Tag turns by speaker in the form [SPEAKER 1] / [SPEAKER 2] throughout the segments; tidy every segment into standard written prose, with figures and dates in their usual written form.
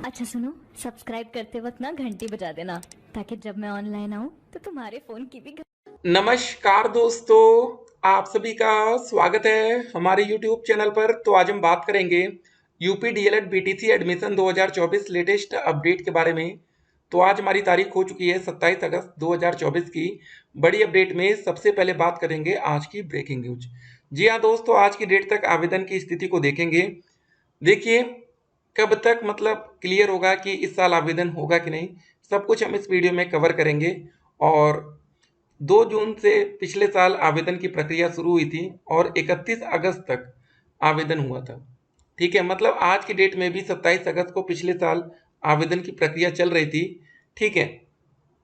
[SPEAKER 1] अच्छा सुनो, सब्सक्राइब करते वक्त ना घंटी बजा देना ताकि जब मैं ऑनलाइन आऊँ तो तुम्हारे फोन की भी
[SPEAKER 2] नमस्कार दोस्तों, आप सभी का स्वागत है हमारे YouTube चैनल पर। तो आज हम बात करेंगे UP DElEd BTC admission 2024 latest update के बारे में। तो आज हमारी तारीख हो चुकी है 27 अगस्त 2024 की। बड़ी अपडेट में सबसे पहले बात करेंगे आज की ब्रेकिंग न्यूज। जी हाँ दोस्तों, आज की डेट तक आवेदन की स्थिति को देखेंगे। देखिए, कब तक मतलब क्लियर होगा कि इस साल आवेदन होगा कि नहीं, सब कुछ हम इस वीडियो में कवर करेंगे। और 2 जून से पिछले साल आवेदन की प्रक्रिया शुरू हुई थी और 31 अगस्त तक आवेदन हुआ था। ठीक है, मतलब आज की डेट में भी 27 अगस्त को पिछले साल आवेदन की प्रक्रिया चल रही थी। ठीक है,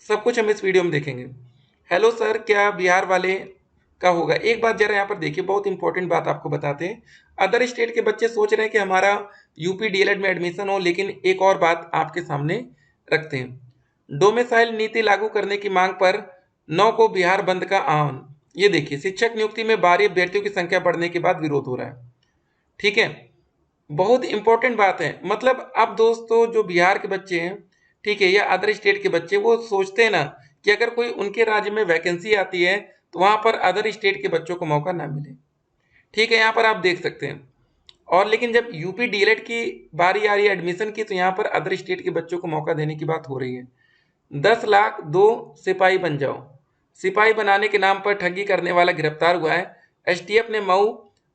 [SPEAKER 2] सब कुछ हम इस वीडियो में देखेंगे। हेलो सर, क्या बिहार वाले का होगा? एक बात जरा यहाँ पर देखिए, बहुत इंपॉर्टेंट बात आपको बताते हैं। अदर स्टेट के बच्चे सोच रहे हैं कि हमारा यूपी डीएलएड में एडमिशन हो, लेकिन एक और बात आपके सामने रखते हैं। डोमिसाइल नीति लागू करने की मांग पर 9 को बिहार बंद का आह्वान। ये देखिए, शिक्षक नियुक्ति में बाहरी अभ्यर्थियों की संख्या बढ़ने के बाद विरोध हो रहा है। ठीक है, बहुत इंपॉर्टेंट बात है। मतलब अब दोस्तों, जो बिहार के बच्चे हैं, ठीक है, या अदर स्टेट के बच्चे, वो सोचते हैं ना कि अगर कोई उनके राज्य में वैकेंसी आती है तो वहां पर अदर स्टेट के बच्चों को मौका ना मिले। ठीक है, यहाँ पर आप देख सकते हैं। और लेकिन जब यूपी डीएलएड की बारी आ रही है एडमिशन की, तो यहाँ पर अदर स्टेट के बच्चों को मौका देने की बात हो रही है। 10 लाख दो सिपाही बन जाओ। सिपाही बनाने के नाम पर ठगी करने वाला गिरफ्तार हुआ है। एसटीएफ ने मऊ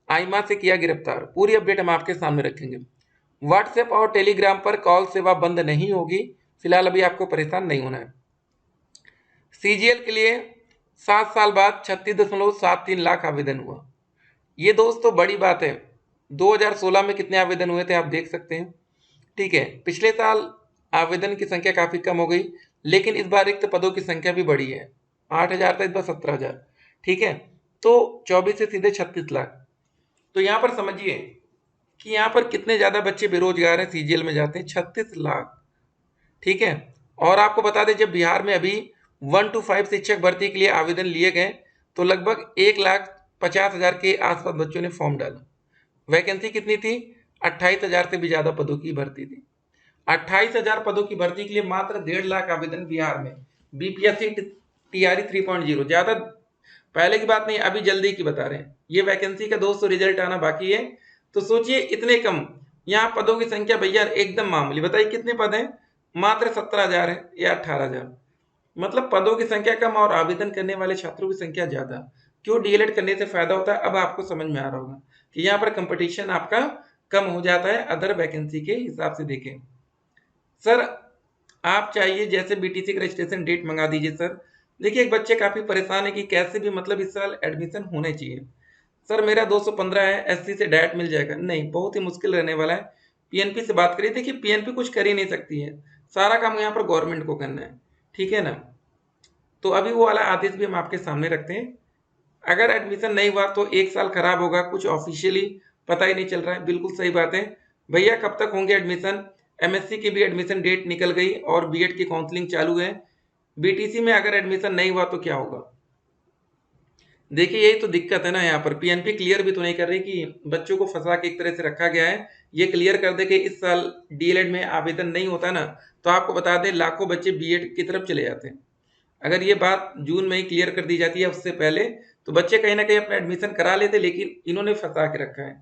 [SPEAKER 2] आइमा से किया गिरफ्तार। पूरी अपडेट हम आपके सामने रखेंगे। व्हाट्सएप और टेलीग्राम पर कॉल सेवा बंद नहीं होगी। फिलहाल अभी आपको परेशान नहीं होना है। सीजीएल के लिए 7 साल बाद 36.73 लाख आवेदन हुआ। ये दोस्तों बड़ी बात है। 2016 में कितने आवेदन हुए थे आप देख सकते हैं। ठीक है, पिछले साल आवेदन की संख्या काफी कम हो गई, लेकिन इस बार रिक्त पदों की संख्या भी बढ़ी है। 8,000 था, इस बार 17,000। ठीक है, तो 24 से सीधे 36 लाख। तो यहाँ पर समझिए कि यहाँ पर कितने ज्यादा बच्चे बेरोजगार हैं, सीजीएल में जाते हैं 36 लाख। ठीक है, और आपको बता दें, जब बिहार में अभी 1 to 5 शिक्षक भर्ती के लिए आवेदन लिए गए तो लगभग 1,50,000 के आसपास बच्चों ने फॉर्म डाला। वैकेंसी कितनी थी? 28,000 से भी ज्यादा पदों की भर्ती थी। 28,000 पदों की भर्ती के लिए मात्र 1.5 लाख आवेदन बिहार में। बीपीएससी टीआरई 3.0 ज्यादा पहले की बात नहीं, अभी जल्दी की बता रहे हैं। ये वैकेंसी का दोस्तों रिजल्ट आना बाकी है। तो सोचिए, इतने कम यहाँ पदों की संख्या भैया एकदम मामूली। बताइए कितने पद हैं? मात्र 17,000 है या 18,000। मतलब पदों की संख्या कम और आवेदन करने वाले छात्रों की संख्या ज्यादा। क्यों डीएलएड करने से फायदा होता है, अब आपको समझ में आ रहा होगा कि यहाँ पर कंपटीशन आपका कम हो जाता है अदर वैकेंसी के हिसाब से। देखें सर, आप चाहिए जैसे बीटीसी का रजिस्ट्रेशन डेट मंगा दीजिए सर। देखिए, एक बच्चे काफी परेशान है कि कैसे भी मतलब इस साल एडमिशन होने चाहिए। सर मेरा 215 है, एससी से डायरेक्ट मिल जाएगा? नहीं, बहुत ही मुश्किल रहने वाला है। पीएनपी से बात करिए। देखिए, पीएनपी कुछ कर ही नहीं सकती है, सारा काम यहाँ पर गवर्नमेंट को करना है। ठीक है ना, तो अभी वो वाला आदेश भी हम आपके सामने रखते हैं। अगर एडमिशन नहीं हुआ तो 1 साल खराब होगा, कुछ ऑफिशियली पता ही नहीं चल रहा है। बिल्कुल सही बात है भैया। कब तक होंगे एडमिशन? एमएससी की भी एडमिशन डेट निकल गई और बीएड की काउंसलिंग चालू है। बीटीसी में अगर एडमिशन नहीं हुआ तो क्या होगा? देखिए, यही तो दिक्कत है ना। यहाँ पर पीएनपी क्लियर भी तो नहीं कर रही कि बच्चों को फंसा के एक तरह से रखा गया है। ये क्लियर कर दे कि इस साल डीएलएड में आवेदन नहीं होता ना, तो आपको बता दें लाखों बच्चे बीएड की तरफ चले जाते हैं। अगर ये बात जून में ही क्लियर कर दी जाती है उससे पहले, तो बच्चे कहीं ना कहीं अपना एडमिशन करा लेते, लेकिन इन्होंने फंसा के रखा है।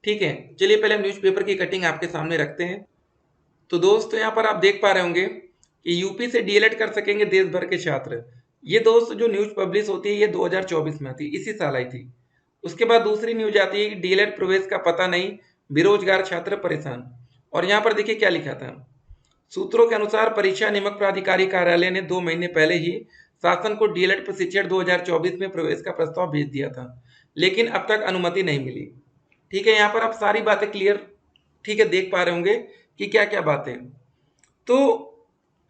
[SPEAKER 2] ठीक है, चलिए पहले हम न्यूज़पेपर की कटिंग आपके सामने रखते हैं। तो दोस्तों, यहाँ पर आप देख पा रहे होंगे कि यूपी से डीएलएड कर सकेंगे देश भर के छात्र। ये दोस्त जो न्यूज पब्लिश होती है ये 2024 में आती, इसी साल आई थी। उसके बाद दूसरी न्यूज आती है कि डीएलएड प्रवेश का पता नहीं, बेरोजगार छात्र परेशान। और यहाँ पर देखिए क्या लिखा था। सूत्रों के अनुसार परीक्षा नियामक प्राधिकारी कार्यालय ने 2 महीने पहले ही शासन को डीएलएड प्रशिक्षण 2024 में प्रवेश का प्रस्ताव भेज दिया था, लेकिन अब तक अनुमति नहीं मिली। ठीक है, यहाँ पर आप सारी बातें क्लियर, ठीक है, देख पा रहे होंगे कि क्या क्या बातें। तो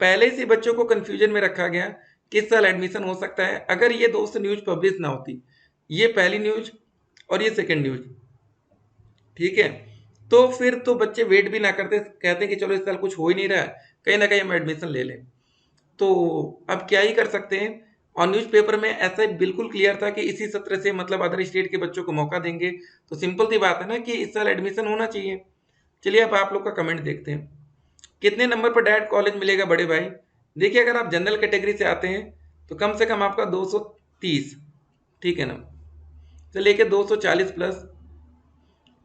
[SPEAKER 2] पहले से बच्चों को कंफ्यूजन में रखा गया किस साल एडमिशन हो सकता है। अगर ये दोस्त न्यूज पब्लिश ना होती, ये पहली न्यूज और ये सेकंड न्यूज, ठीक है, तो फिर तो बच्चे वेट भी ना करते, कहते कि चलो इस साल कुछ हो ही नहीं रहा है, कहीं ना कहीं हम एडमिशन ले लें। तो अब क्या ही कर सकते हैं। और न्यूज़पेपर में ऐसा बिल्कुल क्लियर था कि इसी सत्र से मतलब अदर स्टेट के बच्चों को मौका देंगे। तो सिंपल सी बात है ना कि इस साल एडमिशन होना चाहिए। चलिए अब आप लोग का कमेंट देखते हैं। कितने नंबर पर डायरेक्ट कॉलेज मिलेगा बड़े भाई? देखिए अगर आप जनरल कैटेगरी से आते हैं तो कम से कम आपका 230, ठीक है ना, से लेके 240 प्लस।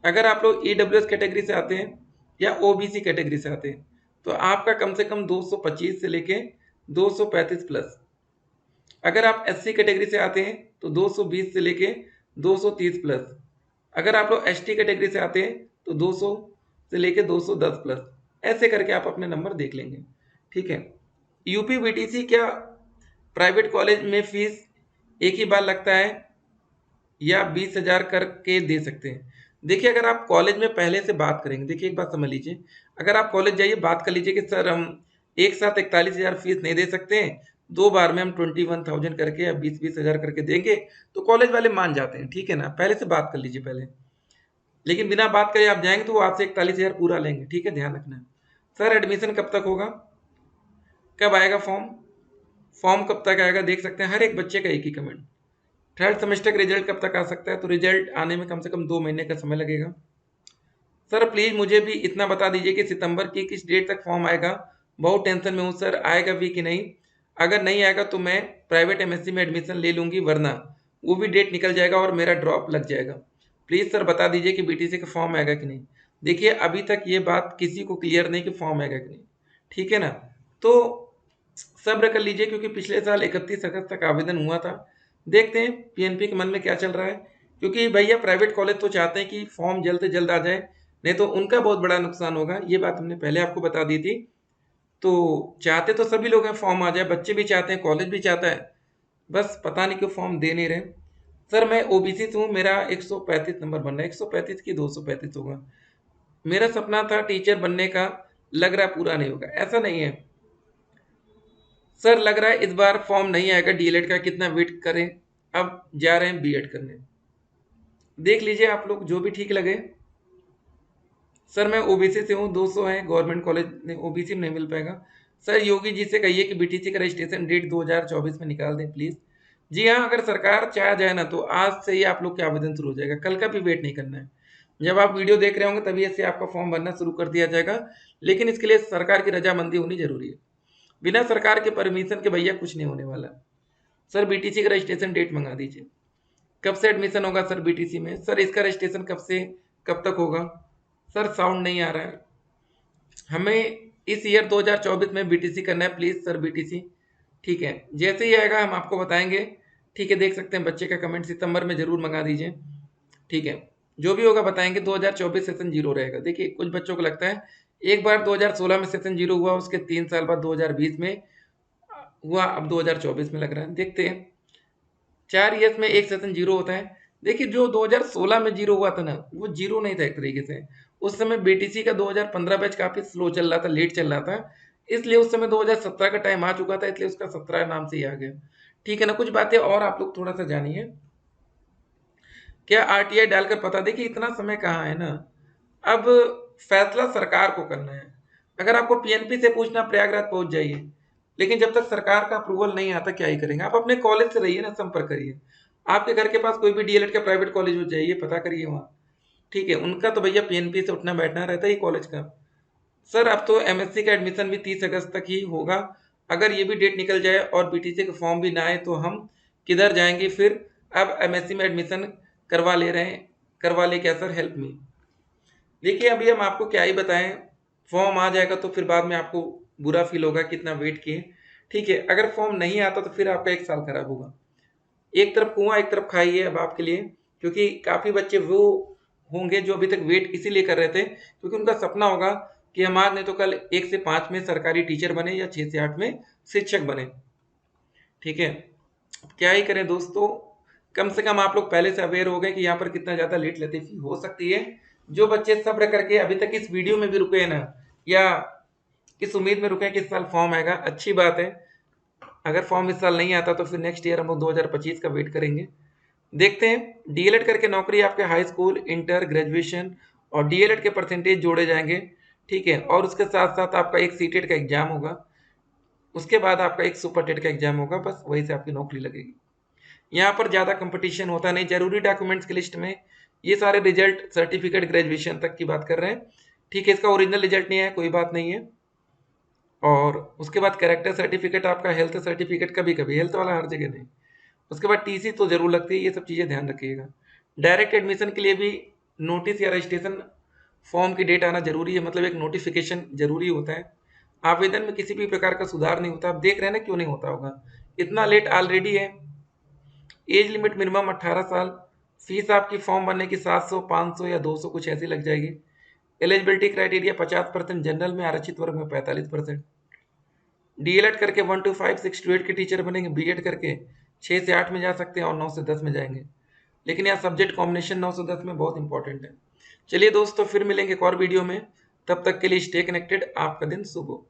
[SPEAKER 2] अगर आप लोग ईडब्ल्यूएस कैटेगरी से आते हैं या ओबीसी कैटेगरी से आते हैं तो आपका कम से कम 225 से लेके 235 प्लस। अगर आप एससी कैटेगरी से आते हैं तो 220 से लेके 230 प्लस। अगर आप लोग एसटी कैटेगरी से आते हैं तो 200 से लेके 210 प्लस। ऐसे करके आप अपने नंबर देख लेंगे, ठीक है। यूपी बीटीसी क्या प्राइवेट कॉलेज में फीस एक ही बार लगता है या 20,000 करके दे सकते हैं? देखिए अगर आप कॉलेज में पहले से बात करेंगे, देखिए एक बात समझ लीजिए, अगर आप कॉलेज जाइए बात कर लीजिए कि सर हम एक साथ 41,000 फीस नहीं दे सकते हैं, 2 बार में हम 21,000 करके या 20,000 करके देंगे, तो कॉलेज वाले मान जाते हैं, ठीक है ना। पहले से बात कर लीजिए पहले, लेकिन बिना बात करे आप जाएंगे तो वो आपसे 41,000 पूरा लेंगे, ठीक है, ध्यान रखना। सर एडमिशन कब तक होगा, कब आएगा फॉर्म, फॉर्म कब तक आएगा, देख सकते हैं हर एक बच्चे का एक ही कमेंट। थर्ड सेमेस्टर का रिजल्ट कब तक आ सकता है, तो रिजल्ट आने में कम से कम 2 महीने का समय लगेगा। सर प्लीज मुझे भी इतना बता दीजिए कि सितंबर की किस डेट तक फॉर्म आएगा, बहुत टेंशन में हूँ सर, आएगा भी कि नहीं, अगर नहीं आएगा तो मैं प्राइवेट एमएससी में एडमिशन ले लूंगी, वरना वो भी डेट निकल जाएगा और मेरा ड्रॉप लग जाएगा। प्लीज सर बता दीजिए कि बीटीसी का फॉर्म आएगा कि नहीं। देखिए अभी तक ये बात किसी को क्लियर नहीं कि फॉर्म आएगा कि नहीं, ठीक है ना। तो सब्र कर लीजिए क्योंकि पिछले साल 31 अगस्त तक आवेदन हुआ था। देखते हैं पीएनपी के मन में क्या चल रहा है, क्योंकि भैया प्राइवेट कॉलेज तो चाहते हैं कि फॉर्म जल्द से जल्द आ जाए, नहीं तो उनका बहुत बड़ा नुकसान होगा। ये बात हमने पहले आपको बता दी थी। तो चाहते तो सभी लोग हैं फॉर्म आ जाए, बच्चे भी चाहते हैं, कॉलेज भी चाहता है, बस पता नहीं क्यों फॉर्म दे नहीं रहे। सर मैं ओबीसी से हूँ, मेरा 135 नंबर बनना है, 135 की 235 होगा, मेरा सपना था टीचर बनने का, लग रहा है पूरा नहीं होगा। ऐसा नहीं है सर, लग रहा है इस बार फॉर्म नहीं आएगा डीएलएड का, कितना वेट करें, अब जा रहे हैं बीएड करने। देख लीजिए आप लोग जो भी ठीक लगे। सर मैं ओबीसी से हूँ, 200 है गवर्नमेंट कॉलेज, ओबीसी में नहीं मिल पाएगा। सर योगी जी से कहिए कि बीटीसी का रजिस्ट्रेशन डेट 2024 में निकाल दें प्लीज। जी हाँ, अगर सरकार चाह जाए ना तो आज से ही आप लोग के आवेदन शुरू हो जाएगा, कल का भी वेट नहीं करना है। जब आप वीडियो देख रहे होंगे तभी से आपका फॉर्म भरना शुरू कर दिया जाएगा, लेकिन इसके लिए सरकार की रजामंदी होनी जरूरी है। बिना सरकार के परमिशन के भैया कुछ नहीं होने वाला। सर बीटीसी का रजिस्ट्रेशन डेट मंगा दीजिए, कब से एडमिशन होगा सर बीटीसी में, सर इसका रजिस्ट्रेशन कब से कब तक होगा। सर साउंड नहीं आ रहा है, हमें इस ईयर 2024 में बीटीसी करना है प्लीज सर बीटीसी, ठीक है, जैसे ही आएगा हम आपको बताएंगे, ठीक है। देख सकते हैं बच्चे का कमेंट, सितंबर में जरूर मंगा दीजिए, ठीक है, जो भी होगा बताएंगे। 2024 सेशन जीरो रहेगा। देखिए कुछ बच्चों को लगता है एक बार 2016 में सेशन जीरो हुआ, उसके 3 साल बाद 2020 में हुआ, अब 2024 में लग रहा है। देखते हैं, 4 ईयर्स में एक सेशन जीरो होता है। देखिए जो 2016 में जीरो हुआ था ना, वो जीरो नहीं था एक तरीके से, उस समय बीटीसी का 2015 बैच काफी स्लो चल रहा था, लेट चल रहा था, इसलिए उस समय 2017 का टाइम आ चुका था, इसलिए उसका 17 नाम से ही आ गया, ठीक है ना। कुछ बातें और आप लोग थोड़ा सा जानिए, क्या आरटीआई डालकर पता, देखिए इतना समय कहाँ है ना, अब फैसला सरकार को करना है। अगर आपको पीएनपी से पूछना प्रयागराज पहुंच जाइए, लेकिन जब तक सरकार का अप्रूवल नहीं आता क्या ही करेंगे। आप अपने कॉलेज से रहिए ना, संपर्क करिए, आपके घर के पास कोई भी डीएलएड का प्राइवेट कॉलेज हो, जाइए पता करिए वहाँ, ठीक है। उनका तो भैया पीएनपी से उठना बैठना रहता है कॉलेज का। सर अब तो एमएससी का एडमिशन भी 30 अगस्त तक ही होगा, अगर ये भी डेट निकल जाए और बीटीसी का फॉर्म भी ना आए तो हम किधर जाएंगे फिर। अब एमएससी में एडमिशन करवा ले रहे हैं, करवा ले क्या सर, हेल्प मी। देखिए अभी हम आपको क्या ही बताएं, फॉर्म आ जाएगा तो फिर बाद में आपको बुरा फील होगा कितना वेट किए, ठीक है। अगर फॉर्म नहीं आता तो फिर आपका 1 साल खराब होगा। एक तरफ कुआं एक तरफ खाई है अब आपके लिए, क्योंकि काफी बच्चे वो होंगे जो अभी तक वेट इसीलिए कर रहे थे क्योंकि उनका सपना होगा कि हम आज नहीं तो कल 1 से 5 में सरकारी टीचर बने या 6 से 8 में शिक्षक बने, ठीक है। क्या ही करें दोस्तों, कम से कम आप लोग पहले से अवेयर हो गए कि यहाँ पर कितना ज्यादा लेट लतीफी हो सकती है। जो बच्चे सब्र करके अभी तक इस वीडियो में भी रुके हैं ना, या इस उम्मीद में रुके हैं कि इस साल फॉर्म आएगा, अच्छी बात है। अगर फॉर्म इस साल नहीं आता तो फिर नेक्स्ट ईयर हम लोग 2025 का वेट करेंगे। देखते हैं, डीएलएड करके नौकरी आपके हाई स्कूल, इंटर, ग्रेजुएशन और डीएलएड के परसेंटेज जोड़े जाएंगे, ठीक है। और उसके साथ साथ आपका एक सीटेट का एग्जाम होगा, उसके बाद आपका एक सुपर टेट का एग्जाम होगा, बस वही से आपकी नौकरी लगेगी। यहाँ पर ज़्यादा कंपटीशन होता नहीं। जरूरी डॉक्यूमेंट्स की लिस्ट में ये सारे रिजल्ट, सर्टिफिकेट ग्रेजुएशन तक की बात कर रहे हैं, ठीक है। इसका ओरिजिनल रिजल्ट नहीं है, कोई बात नहीं है, और उसके बाद कैरेक्टर सर्टिफिकेट, आपका हेल्थ सर्टिफिकेट, कभी कभी हेल्थ वाला, हर जगह नहीं। उसके बाद टीसी तो जरूर लगती है, ये सब चीज़ें ध्यान रखिएगा। डायरेक्ट एडमिशन के लिए भी नोटिस या रजिस्ट्रेशन फॉर्म की डेट आना जरूरी है, मतलब एक नोटिफिकेशन जरूरी होता है। आवेदन में किसी भी प्रकार का सुधार नहीं होता। आप देख रहे हैं ना क्यों नहीं होता होगा, इतना लेट ऑलरेडी है। एज लिमिट मिनिमम 18 साल। फीस आपकी फॉर्म भरने की 700, 500 या 200 कुछ ऐसी लग जाएगी। एलिजिबिलिटी क्राइटेरिया 50% जनरल में, आरक्षित वर्ग में 45%। डीएलएड करके 1 to 5, 6 to 8 के टीचर बनेंगे। बीएड करके 6 से 8 में जा सकते हैं और 9 से 10 में जाएंगे। लेकिन यहाँ सब्जेक्ट कॉम्बिनेशन 9 से 10 में बहुत इंपॉर्टेंट है। चलिए दोस्तों, फिर मिलेंगे एक और वीडियो में। तब तक के लिए स्टे कनेक्टेड। आपका दिन शुभ हो।